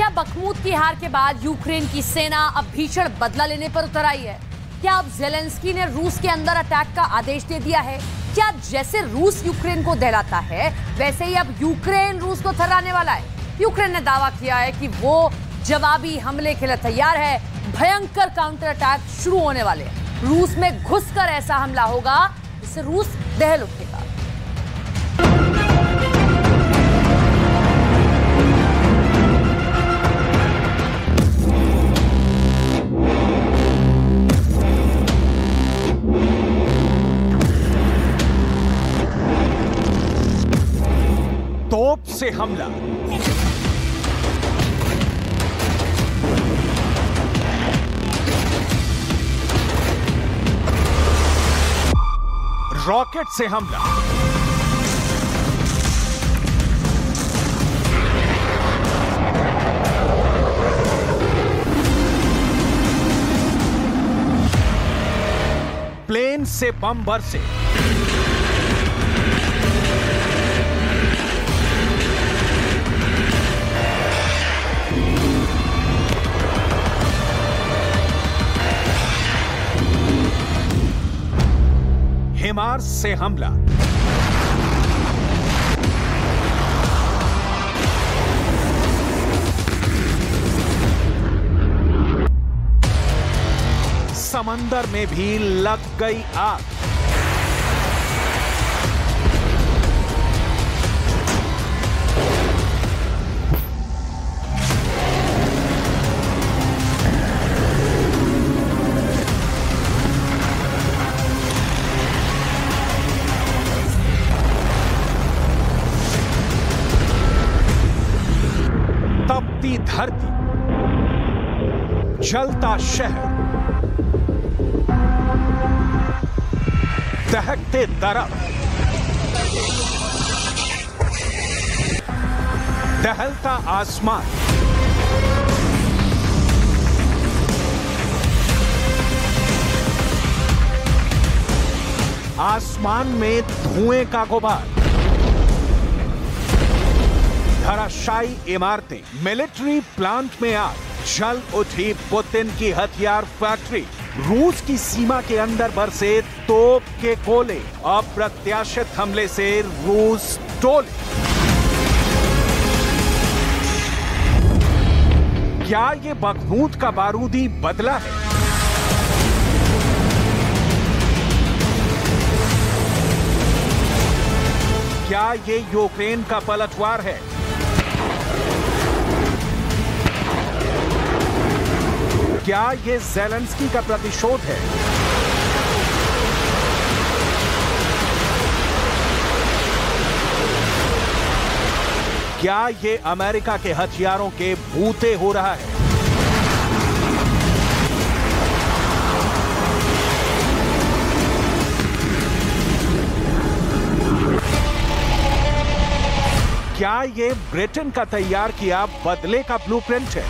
क्या बखमूत की हार के बाद यूक्रेन की सेना अब भीषण बदला लेने पर उतर आई है? क्या अब ज़ेलेंस्की ने रूस के अंदर अटैक का आदेश दे दिया है? क्या जैसे रूस यूक्रेन को दहलाता है वैसे ही अब यूक्रेन रूस को थर्राने वाला है? यूक्रेन ने दावा किया है कि वो जवाबी हमले के लिए तैयार है। भयंकर काउंटर अटैक शुरू होने वाले हैं। रूस में घुसकर ऐसा हमला होगा जिससे रूस दहल उठेगा। तोप से हमला, रॉकेट से हमला, प्लेन से बम बरसे, हिमार से हमला, समंदर में भी लग गई आग। तपती धरती, जलता शहर, दहकते दरख्त, दहलता आसमान, आसमान में धुएं का गुबार, धराशायी इमारतें, मिलिट्री प्लांट में आग, जल उठी पुतिन की हथियार फैक्ट्री, रूस की सीमा के अंदर बरसे तोप के गोले, अप्रत्याशित हमले से रूस टोले। क्या ये बखमूत का बारूदी बदला है? क्या ये यूक्रेन का पलटवार है? क्या ये ज़ेलेंस्की का प्रतिशोध है? क्या ये अमेरिका के हथियारों के बूते हो रहा है? क्या ये ब्रिटेन का तैयार किया बदले का ब्लूप्रिंट है?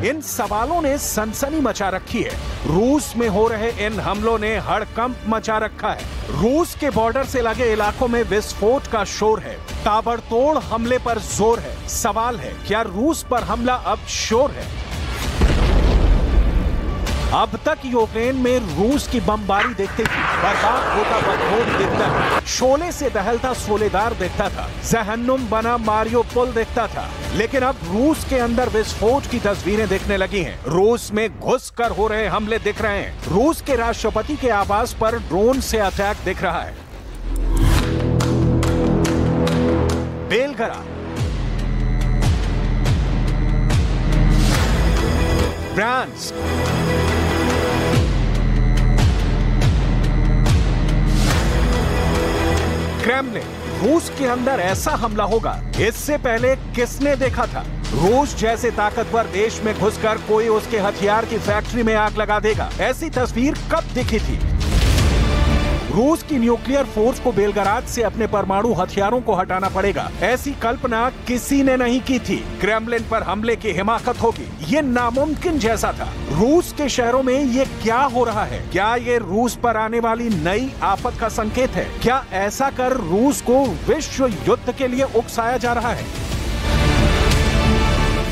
इन सवालों ने सनसनी मचा रखी है। रूस में हो रहे इन हमलों ने हड़कंप मचा रखा है। रूस के बॉर्डर से लगे इलाकों में विस्फोट का शोर है। ताबड़तोड़ हमले पर जोर है। सवाल है, क्या रूस पर हमला अब श्योर है? अब तक यूक्रेन में रूस की बमबारी देखते ही बर्बाद होता बदबूद दिखता था, शोले से दहलता सोलेदार दिखता था, जहन्नुम बना मारियोपोल दिखता था। लेकिन अब रूस के अंदर विस्फोट की तस्वीरें दिखने लगी हैं। रूस में घुसकर हो रहे हमले दिख रहे हैं। रूस के राष्ट्रपति के आवास पर ड्रोन से अटैक दिख रहा है। बेलग्राद, ब्रांस्क, क्रेमलिन, रूस के अंदर ऐसा हमला होगा इससे पहले किसने देखा था? रूस जैसे ताकतवर देश में घुसकर कोई उसके हथियार की फैक्ट्री में आग लगा देगा, ऐसी तस्वीर कब दिखी थी? रूस की न्यूक्लियर फोर्स को बेलग्राद से अपने परमाणु हथियारों को हटाना पड़ेगा, ऐसी कल्पना किसी ने नहीं की थी। क्रेमलिन पर हमले की हिमाकत होगी, ये नामुमकिन जैसा था। रूस के शहरों में ये क्या हो रहा है? क्या ये रूस पर आने वाली नई आफत का संकेत है? क्या ऐसा कर रूस को विश्व युद्ध के लिए उकसाया जा रहा है?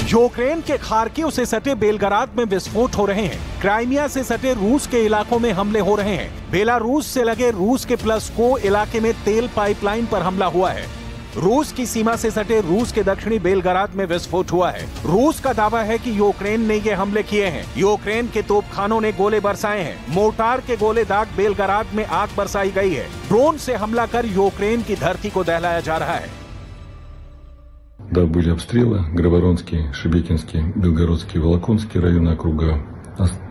यूक्रेन के खार्किव से सटे बेलग्राद में विस्फोट हो रहे हैं। क्राइमिया से सटे रूस के इलाकों में हमले हो रहे हैं। बेलारूस से लगे रूस के प्लस्को इलाके में तेल पाइपलाइन पर हमला हुआ है। रूस की सीमा से सटे रूस के दक्षिणी बेलग्राद में विस्फोट हुआ है। रूस का दावा है कि यूक्रेन ने ये हमले किए हैं। यूक्रेन के तोपखानों ने गोले बरसाए हैं। मोर्टार के गोले दाग बेलग्राद में आग बरसाई गई है। ड्रोन से हमला कर यूक्रेन की धरती को दहलाया जा रहा है। Да, были обстрелы. Грайворонский, Шебекинский, Белгородский, Волоконский районы округа.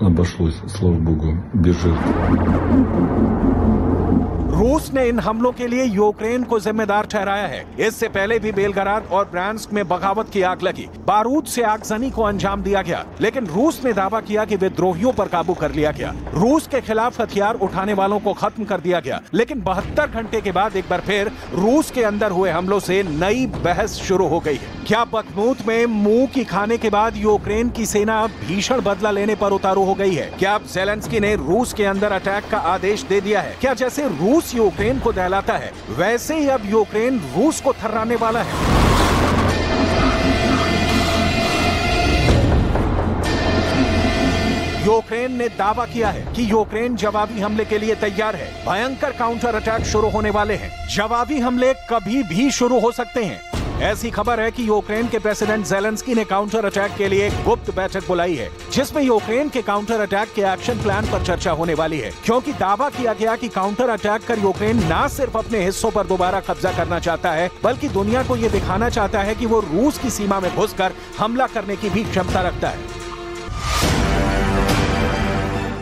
Обошлось, слава богу, без жертв. रूस ने इन हमलों के लिए यूक्रेन को जिम्मेदार ठहराया है। इससे पहले भी बेलग्राद और ब्रांस्क में बगावत की आग लगी। बारूद से आगजनी को अंजाम दिया गया, लेकिन रूस ने दावा किया कि विद्रोहियों पर काबू कर लिया गया। रूस के खिलाफ हथियार उठाने वालों को खत्म कर दिया गया, लेकिन 72 घंटे के बाद एक बार फिर रूस के अंदर हुए हमलों से नई बहस शुरू हो गई है। क्या बखमूत में मुंह की खाने के बाद यूक्रेन की सेना भीषण बदला लेने पर उतारू हो गई है? क्या अब ज़ेलेंस्की ने रूस के अंदर अटैक का आदेश दे दिया है? क्या जैसे रूस यूक्रेन को दहलाता है, वैसे ही अब यूक्रेन रूस को थर्राने वाला है? यूक्रेन ने दावा किया है कि यूक्रेन जवाबी हमले के लिए तैयार है। भयंकर काउंटर अटैक शुरू होने वाले हैं। जवाबी हमले कभी भी शुरू हो सकते हैं। ऐसी खबर है कि यूक्रेन के प्रेसिडेंट ज़ेलेंस्की ने काउंटर अटैक के लिए एक गुप्त बैठक बुलाई है, जिसमें यूक्रेन के काउंटर अटैक के एक्शन प्लान पर चर्चा होने वाली है, क्योंकि दावा किया गया कि काउंटर अटैक कर यूक्रेन न सिर्फ अपने हिस्सों पर दोबारा कब्जा करना चाहता है, बल्कि दुनिया को ये दिखाना चाहता है कि वो रूस की सीमा में घुसकर हमला करने की भी क्षमता रखता है।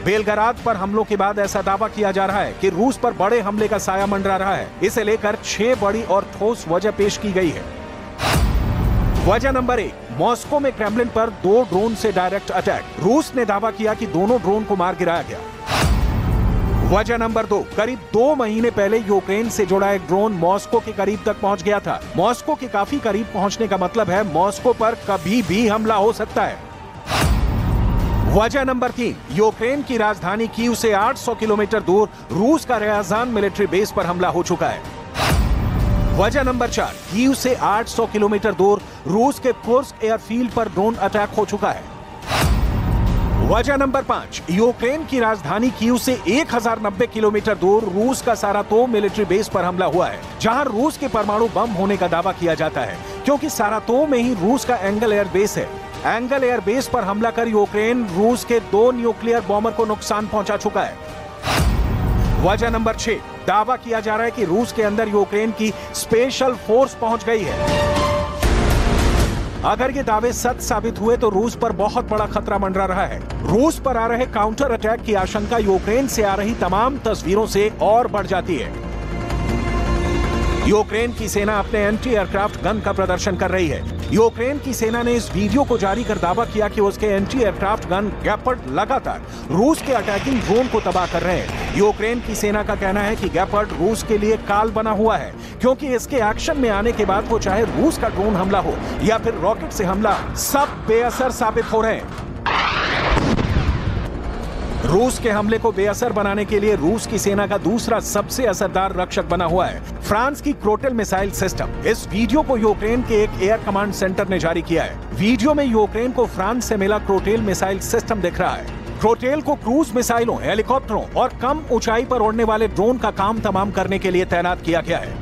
बेलग्राद पर हमलों के बाद ऐसा दावा किया जा रहा है कि रूस पर बड़े हमले का साया मंडरा रहा है। इसे लेकर 6 बड़ी और ठोस वजह पेश की गई है। वजह नंबर 1, मॉस्को में क्रेमलिन पर 2 ड्रोन से डायरेक्ट अटैक। रूस ने दावा किया कि दोनों ड्रोन को मार गिराया गया। वजह नंबर 2, करीब 2 महीने पहले यूक्रेन से जुड़ा एक ड्रोन मॉस्को के करीब तक पहुंच गया था। मॉस्को के काफी करीब पहुंचने का मतलब है मॉस्को पर कभी भी हमला हो सकता है। वजह नंबर 3, यूक्रेन की राजधानी कीव से 800 किलोमीटर दूर रूस का रियाजान मिलिट्री बेस पर हमला हो चुका है। वजह नंबर 4, कीव से 800 किलोमीटर दूर रूस के कुर्स्क एयरफील्ड पर ड्रोन अटैक हो चुका है। वजह नंबर 5, यूक्रेन की राजधानी कीव से 1090 किलोमीटर दूर रूस का सारातोव मिलिट्री बेस पर हमला हुआ है, जहां रूस के परमाणु बम होने का दावा किया जाता है, क्योंकि सारातोव में ही रूस का एंगल एयर बेस है। एंगल एयर बेस पर हमला कर यूक्रेन रूस के 2 न्यूक्लियर बॉम्बर को नुकसान पहुंचा चुका है। वजह नंबर 6, दावा किया जा रहा है कि रूस के अंदर यूक्रेन की स्पेशल फोर्स पहुंच गई है। अगर ये दावे सच साबित हुए तो रूस पर बहुत बड़ा खतरा मंडरा रहा है। रूस पर आ रहे काउंटर अटैक की आशंका यूक्रेन से आ रही तमाम तस्वीरों से और बढ़ जाती है। यूक्रेन की सेना अपने एंटी एयरक्राफ्ट गन का प्रदर्शन कर रही है। यूक्रेन की सेना ने इस वीडियो को जारी कर दावा किया कि उसके एंटी एयरक्राफ्ट गन गेपर्ड लगातार रूस के अटैकिंग ड्रोन को तबाह कर रहे हैं। यूक्रेन की सेना का कहना है कि गेपर्ड रूस के लिए काल बना हुआ है, क्योंकि इसके एक्शन में आने के बाद वो चाहे रूस का ड्रोन हमला हो या फिर रॉकेट से हमला, सब बेअसर साबित हो रहे हैं। रूस के हमले को बेअसर बनाने के लिए रूस की सेना का दूसरा सबसे असरदार रक्षक बना हुआ है फ्रांस की क्रोटेल मिसाइल सिस्टम। इस वीडियो को यूक्रेन के एक एयर कमांड सेंटर ने जारी किया है। वीडियो में यूक्रेन को फ्रांस से मिला क्रोटेल मिसाइल सिस्टम दिख रहा है। क्रोटेल को क्रूज मिसाइलों, हेलीकॉप्टरों और कम ऊंचाई पर उड़ने वाले ड्रोन का काम तमाम करने के लिए तैनात किया गया है।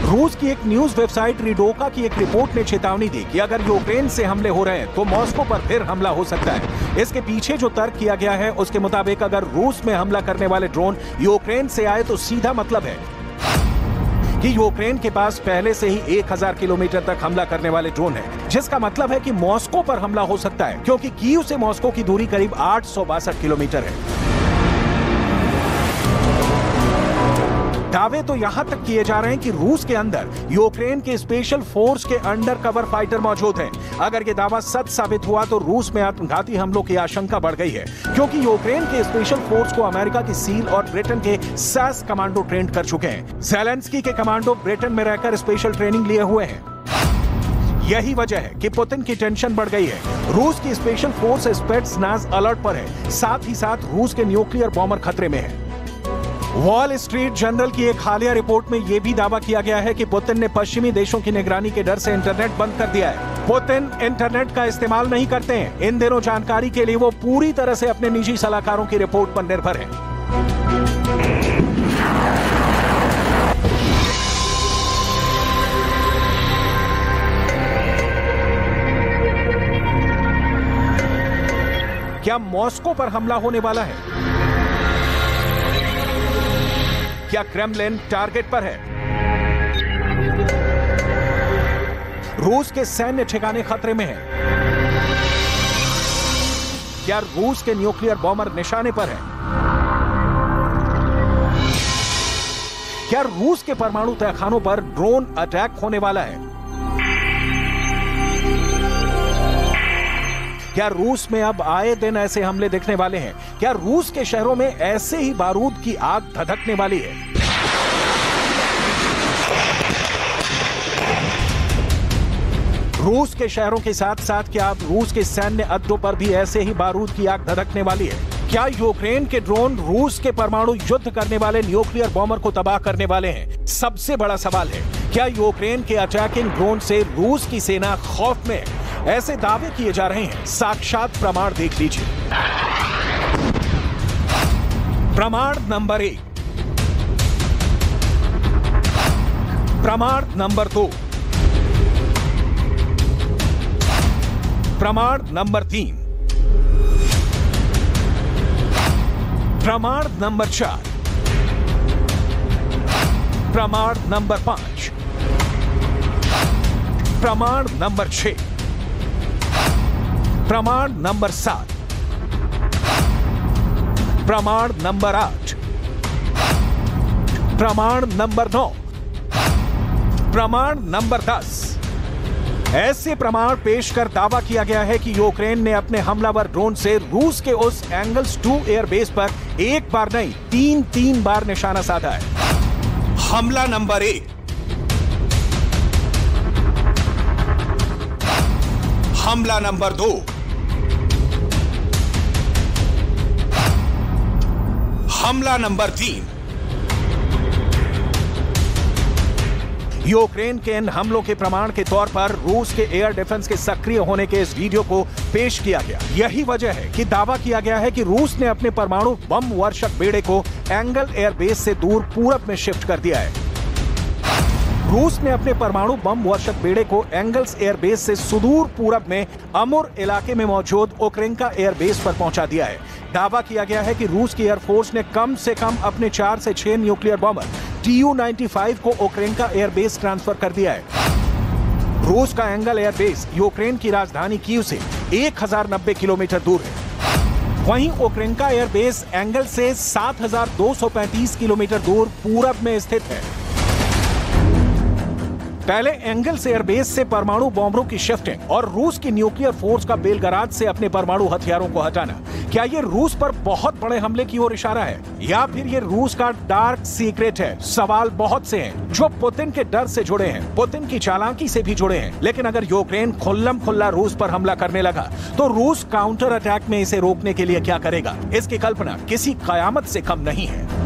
रूस की एक न्यूज वेबसाइट रिडोका की एक रिपोर्ट ने चेतावनी दी कि अगर यूक्रेन से हमले हो रहे हैं तो मॉस्को पर फिर हमला हो सकता है। इसके पीछे जो तर्क किया गया है उसके मुताबिक अगर रूस में हमला करने वाले ड्रोन यूक्रेन से आए तो सीधा मतलब है कि यूक्रेन के पास पहले से ही 1000 किलोमीटर तक हमला करने वाले ड्रोन है, जिसका मतलब है कि मॉस्को पर हमला हो सकता है, क्योंकि कीव से मॉस्को की दूरी करीब 862 किलोमीटर है। दावे तो यहां तक किए जा रहे हैं कि रूस के अंदर यूक्रेन के स्पेशल फोर्स के अंडर कवर फाइटर मौजूद हैं। अगर ये दावा सच साबित हुआ तो रूस में आत्मघाती हमलों की आशंका बढ़ गई है, क्योंकि यूक्रेन के स्पेशल फोर्स को अमेरिका की सील और ब्रिटेन के SAS कमांडो ट्रेन कर चुके हैं। ज़ेलेंस्की के कमांडो ब्रिटेन में रहकर स्पेशल ट्रेनिंग लिए हुए हैं। यही वजह है कि पुतिन की टेंशन बढ़ गई है। रूस की स्पेशल फोर्स स्पेट्सनाज़ अलर्ट पर है, साथ ही साथ रूस के न्यूक्लियर बॉम्बर खतरे में है। वॉल स्ट्रीट जर्नल की एक हालिया रिपोर्ट में यह भी दावा किया गया है कि पुतिन ने पश्चिमी देशों की निगरानी के डर से इंटरनेट बंद कर दिया है। पुतिन इंटरनेट का इस्तेमाल नहीं करते हैं। इन दिनों जानकारी के लिए वो पूरी तरह से अपने निजी सलाहकारों की रिपोर्ट पर निर्भर है। क्या मॉस्को पर हमला होने वाला है? क्या क्रेमलिन टारगेट पर है? रूस के सैन्य ठिकाने खतरे में हैं। क्या रूस के न्यूक्लियर बॉम्बर निशाने पर हैं? क्या रूस के परमाणु तहखानों पर ड्रोन अटैक होने वाला है? क्या रूस में अब आए दिन ऐसे हमले दिखने वाले हैं? क्या रूस के शहरों में ऐसे ही बारूद की आग धधकने वाली है? रूस के शहरों के साथ साथ क्या अब रूस के सैन्य अड्डों पर भी ऐसे ही बारूद की आग धधकने वाली है? क्या यूक्रेन के ड्रोन रूस के परमाणु युद्ध करने वाले न्यूक्लियर बॉम्बर को तबाह करने वाले हैं? सबसे बड़ा सवाल है, क्या यूक्रेन के अटैकिंग ड्रोन से रूस की सेना खौफ में है? ऐसे दावे किए जा रहे हैं, साक्षात प्रमाण देख लीजिए। प्रमाण नंबर 1, प्रमाण नंबर 2, प्रमाण नंबर 3, प्रमाण नंबर 4, प्रमाण नंबर 5, प्रमाण नंबर 6, प्रमाण नंबर 7, प्रमाण नंबर 8, प्रमाण नंबर 9, प्रमाण नंबर 10। ऐसे प्रमाण पेश कर दावा किया गया है कि यूक्रेन ने अपने हमलावर ड्रोन से रूस के उस एंगल्स 2 एयरबेस पर एक बार नहीं 3 बार निशाना साधा है। हमला नंबर 1, हमला नंबर 2, हमला नंबर 3। यूक्रेन के इन हमलों के प्रमाण के तौर पर रूस के एयर डिफेंस के सक्रिय होने के इस वीडियो को पेश किया गया। यही वजह है कि दावा किया गया है कि रूस ने अपने परमाणु बम वर्षक बेड़े को एंगल एयरबेस से दूर पूरब में शिफ्ट कर दिया है। रूस ने अपने परमाणु बम वर्षक बेड़े को एंगल्स एयरबेस से सुदूर पूरब में अमुर इलाके में मौजूद ओक्रेंका एयरबेस पर पहुंचा दिया है। दावा किया गया है कि रूस की एयरफोर्स ने कम से कम अपने 4 से 6 न्यूक्लियर बॉम्बर Tu-95 को ओक्रेंका एयरबेस ट्रांसफर कर दिया है। रूस का एंगल एयरबेस यूक्रेन की राजधानी कीव से 1090 किलोमीटर दूर है। वहीं ओक्रेंका एयरबेस एंगल से 7235 किलोमीटर दूर पूरब में स्थित है। पहले एंगल्स एयरबेस से परमाणु बॉम्बरों की शिफ्टिंग और रूस की न्यूक्लियर फोर्स का बेलग्राद से अपने परमाणु हथियारों को हटाना, क्या ये रूस पर बहुत बड़े हमले की ओर इशारा है या फिर ये रूस का डार्क सीक्रेट है? सवाल बहुत से हैं जो पुतिन के डर से जुड़े हैं, पुतिन की चालाकी से भी जुड़े हैं। लेकिन अगर यूक्रेन खुल्लम खुल्ला रूस पर हमला करने लगा तो रूस काउंटर अटैक में इसे रोकने के लिए क्या करेगा, इसकी कल्पना किसी कयामत से कम नहीं है।